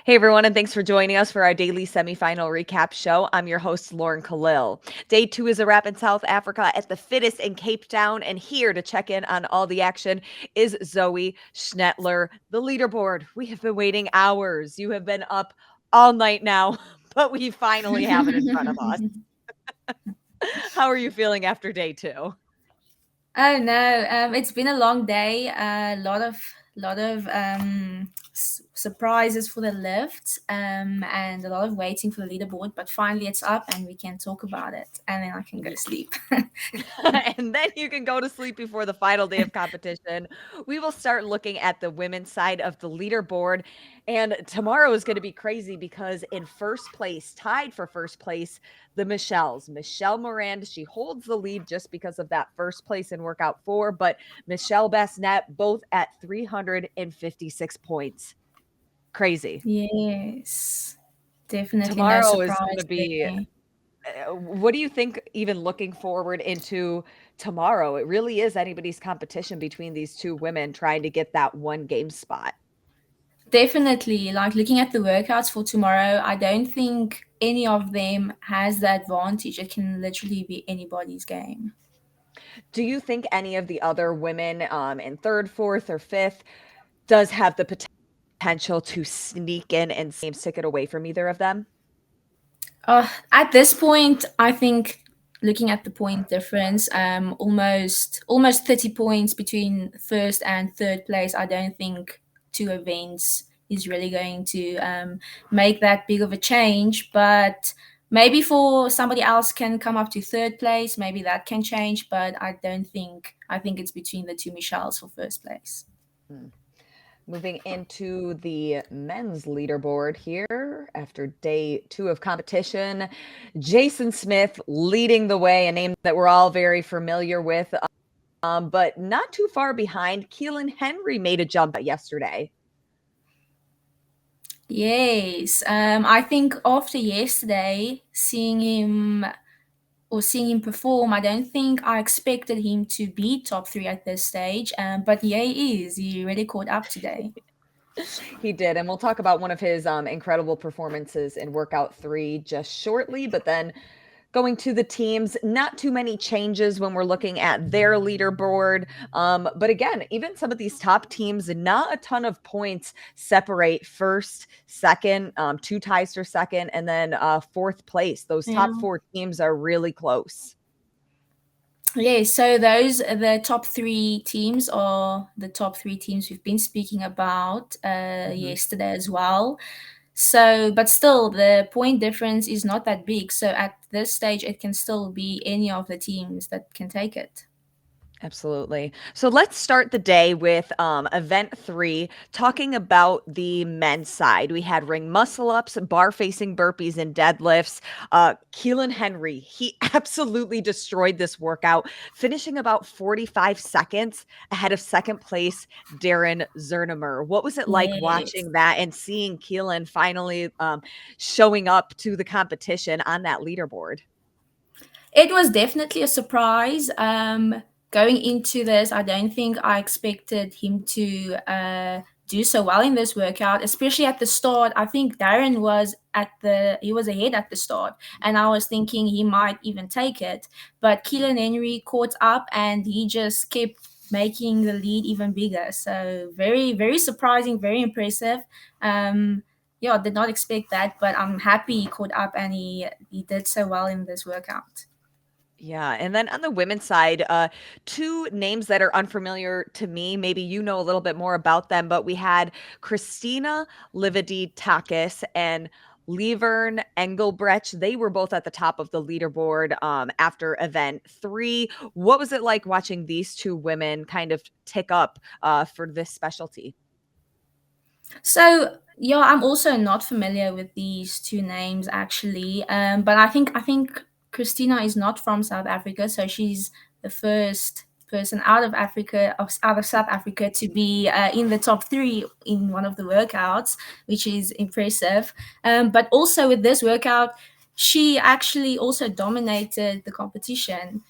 Hey everyone, and thanks for joining us for our daily semifinal recap show. I'm your host, Lauren Kalil. Day two is a wrap in South Africa at the Fittest in Cape Town, and here to check in on all the action is Zoe Schnetler, the leaderboard. We have been waiting hours. You have been up all night now, but we finally have it in front of us. How are you feeling after day two? Oh no, it's been a long day. A lot of surprises for the lift, and a lot of waiting for the leaderboard. But finally, it's up, and we can talk about it, and then I can go to sleep. And then you can go to sleep before the final day of competition. We will start looking at the women's side of the leaderboard. And tomorrow is going to be crazy because in first place, tied for first place, the Michelles. Michelle Merand, she holds the lead just because of that first place in workout four, but Michelle Basnett both at 356 points. Crazy. Yes, definitely no Tomorrow is going to surprise be there. what do you think even looking forward into tomorrow? It really is anybody's competition between these two women trying to get that one game spot. Definitely, like looking at the workouts for tomorrow, I don't think any of them has the advantage. It can literally be anybody's game. Do you think any of the other women in third, fourth, or fifth does have the potential to sneak in and games ticket away from either of them? At this point, I think looking at the point difference, almost 30 points between first and third place. I don't think two events is really going to make that big of a change. But maybe for somebody else can come up to third place, maybe that can change. But I don't think. I think it's between the two Michelles for first place. Hmm. Moving into the men's leaderboard here after day two of competition, Jason Smith leading the way, a name that we're all very familiar with, but not too far behind. Kealan Henry made a jump yesterday. Yes, I think after yesterday, seeing him perform, I don't think I expected him to be top three at this stage. But yeah, he is. He really caught up today. He did, and we'll talk about one of his incredible performances in workout three just shortly. But then going to the teams, not too many changes when we're looking at their leaderboard. But again, even some of these top teams, not a ton of points separate first, second, two ties for second, and then fourth place. Those top Yeah. four teams are really close. Yeah, so those are the top three teams are the top three teams we've been speaking about Mhm. yesterday as well. So, but still, the point difference is not that big. So at this stage, it can still be any of the teams that can take it. Absolutely. So let's start the day with event three, talking about the men's side. We had ring muscle ups, bar facing burpees, and deadlifts. Keelan Henry, he absolutely destroyed this workout, finishing about 45 seconds ahead of second place, Darren Zernimer. What was it like Yes. watching that and seeing Keelan finally showing up to the competition on that leaderboard? It was definitely a surprise. Going into this, I don't think I expected him to do so well in this workout, especially at the start. I think Darren was he was ahead at the start, and I was thinking he might even take it. But Keelan Henry caught up, and he just kept making the lead even bigger. So very, very surprising, very impressive. Yeah, I did not expect that, but I'm happy he caught up and he did so well in this workout. Yeah, and then on the women's side, two names that are unfamiliar to me. Maybe you know a little bit more about them, but we had Christina Lividakis and Levern Engelbrecht. They were both at the top of the leaderboard after event three. What was it like watching these two women kind of tick up for this specialty? So yeah, I'm also not familiar with these two names actually. But I think Christina is not from South Africa, so she's the first person out of South Africa to be in the top three in one of the workouts, which is impressive. But also with this workout, she actually also dominated the competition.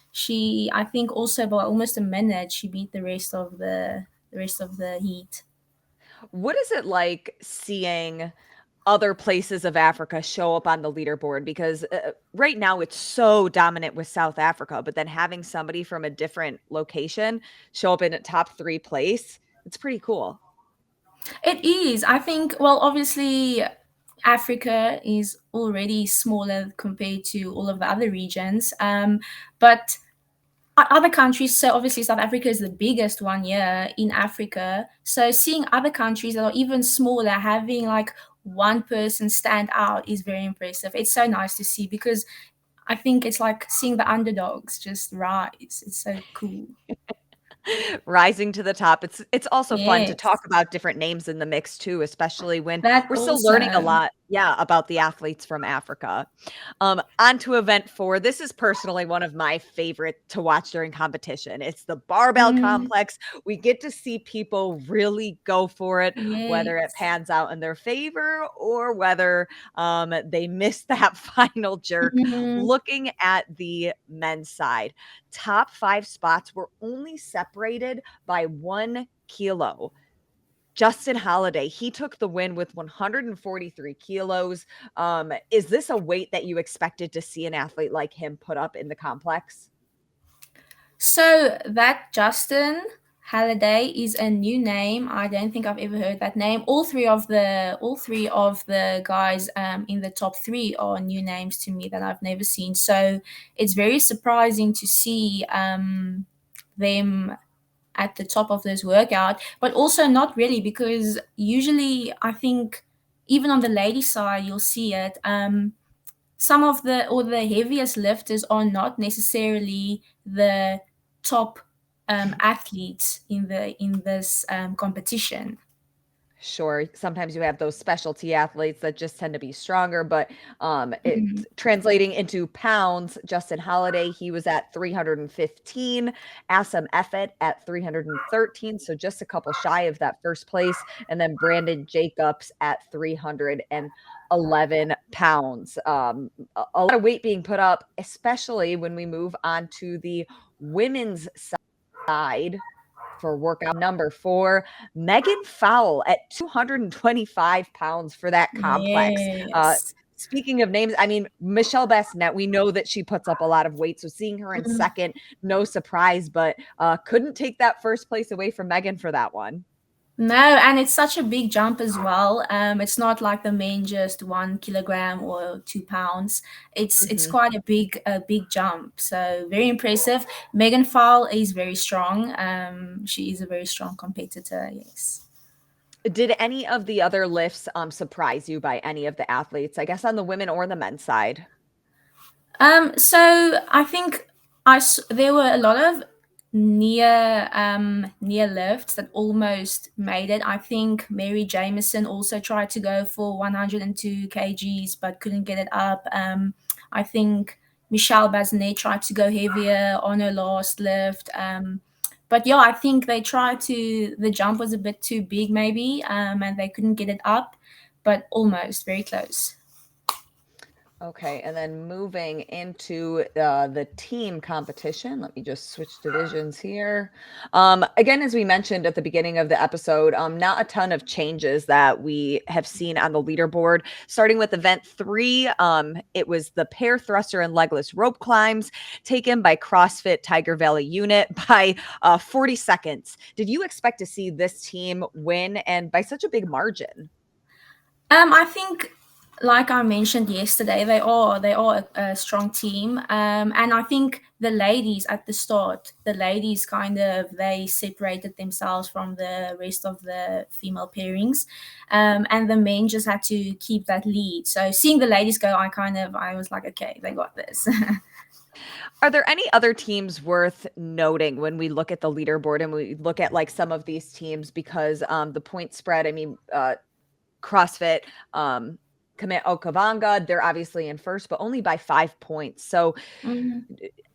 I think, also by almost a minute, she beat the rest of the heat. What is it like seeing other places of Africa show up on the leaderboard? Because right now it's so dominant with South Africa, but then having somebody from a different location show up in a top 3 place, it's pretty cool. It is. I think, well, obviously, Africa is already smaller compared to all of the other regions. But other countries, so obviously South Africa is the biggest one here in Africa. So seeing other countries that are even smaller having like one person stand out is very impressive. It's so nice to see because I think it's like seeing the underdogs just rise. It's so cool. Rising to the top. It's also fun to talk Yes, about different names in the mix too, especially when that we're still learning a also. lot, yeah, about the athletes from Africa. On to event 4. This is personally one of my favorite to watch during competition. It's the barbell Mm, complex. We get to see people really go for it, whether it yes. pans out in their favor or whether they miss that final jerk. Mhm. Looking at the men's side, top 5 spots were only separated by 1 kilo. Justin Holiday, he took the win with 143 kilos. Is this a weight that you expected to see an athlete like him put up in the complex? So that Justin Halliday is a new name. I don't think I've ever heard that name. All three of the guys in the top three are new names to me that I've never seen. So it's very surprising to see them at the top of this workout, but also not really because usually I think even on the lady side you'll see it. Some of the heaviest lifters are not necessarily the top athletes in this competition. Sure, sometimes you have those specialty athletes that just tend to be stronger, but it Mhm. translating into pounds, Justin Holiday, he was at 315, Assam Effett at 313, so just a couple shy of that first place, and then Brandon Jacobs at 311 pounds. A lot of weight being put up, especially when we move on to the women's side for workout number 4, Megan Fowle at 225 pounds for that complex. Yes. Speaking of names, I mean, Michelle Basnett, we know that she puts up a lot of weight, so seeing her in Mhm. second, no surprise, but couldn't take that first place away from Megan for that one. No, and it's such a big jump as well. It's not like the men just 1 kilogram or 2 pounds. It's Mhm. quite a big jump. So very impressive. Megan Fowle is very strong. She is a very strong competitor. Yes. Did any of the other lifts surprise you by any of the athletes? I guess on the women or the men's side? So I think there were a lot of near lifts that almost made it. I think Mary Jameson also tried to go for 102 kgs but couldn't get it up. I think Michelle Basnett tried to go heavier on her last lift. But yeah, I think they tried to. The jump was a bit too big, maybe, and they couldn't get it up, but almost very close. Okay, and then moving into the team competition, let me just switch divisions here. Again, as we mentioned at the beginning of the episode, not a ton of changes that we have seen on the leaderboard. Starting with event 3, it was the pair thruster and legless rope climbs taken by CrossFit Tiger Valley unit by 40 seconds. Did you expect to see this team win and by such a big margin? I think, like I mentioned yesterday, they are a strong team, and I think the ladies at the start, the ladies kind of they separated themselves from the rest of the female pairings, and the men just had to keep that lead. So seeing the ladies go, I was like, okay, they got this. Are there any other teams worth noting when we look at the leaderboard and we look at like some of these teams because the point spread, I mean, CrossFit, um, Commit Okavanga, they're obviously in first, but only by 5 points. So, Mhm.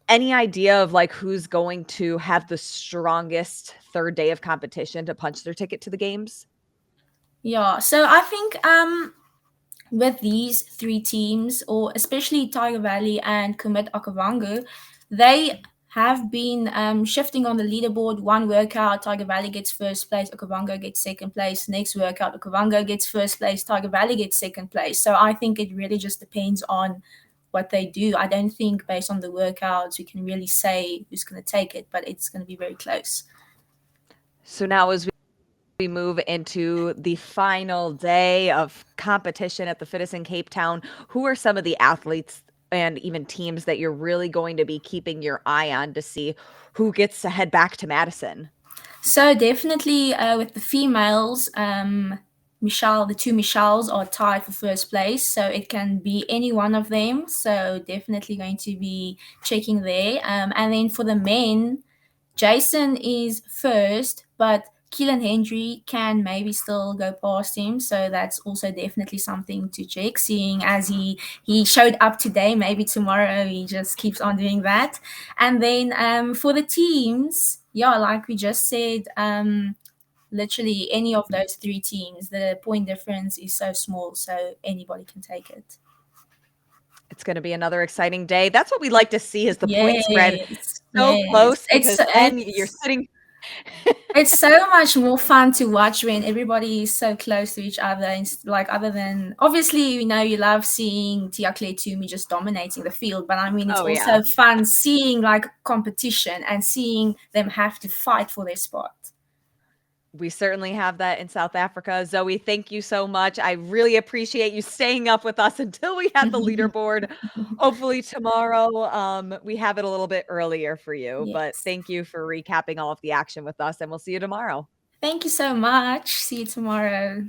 any idea of like who's going to have the strongest third day of competition to punch their ticket to the games? Yeah, so I think with these three teams, or especially Tiger Valley and Commit Okavango, they have been shifting on the leaderboard. One workout, Tiger Valley gets first place, Okavango gets second place. Next workout, Okavango gets first place, Tiger Valley gets second place. So I think it really just depends on what they do. I don't think based on the workouts we can really say who's going to take it, but it's going to be very close. So now as we move into the final day of competition at the Fittest in Cape Town, who are some of the athletes and even teams that you're really going to be keeping your eye on to see who gets to head back to Madison? So definitely with the females, Michelle, the two Michelles are tied for first place, so it can be any one of them. So definitely going to be checking there. And then for the men, Jason is first, but Kealan Henry can maybe still go past him, so that's also definitely something to check. Seeing as he showed up today, maybe tomorrow he just keeps on doing that. And then for the teams, yeah, like we just said, literally any of those three teams, the point difference is so small, so anybody can take it. It's going to be another exciting day. That's what we like to see is the point spread Yes, so yes. close because then you're sitting. It's so much more fun to watch when everybody is so close to each other. And like, other than obviously, you love seeing Tia Claire Toomey just dominating the field, but I mean, it's Oh, yeah. also fun seeing like competition and seeing them have to fight for their spot. We certainly have that in South Africa. Zoe, thank you so much. I really appreciate you staying up with us until we had the leaderboard. Hopefully tomorrow, we have it a little bit earlier for you, but Yes. thank you for recapping all of the action with us, and we'll see you tomorrow. Thank you so much. See you tomorrow.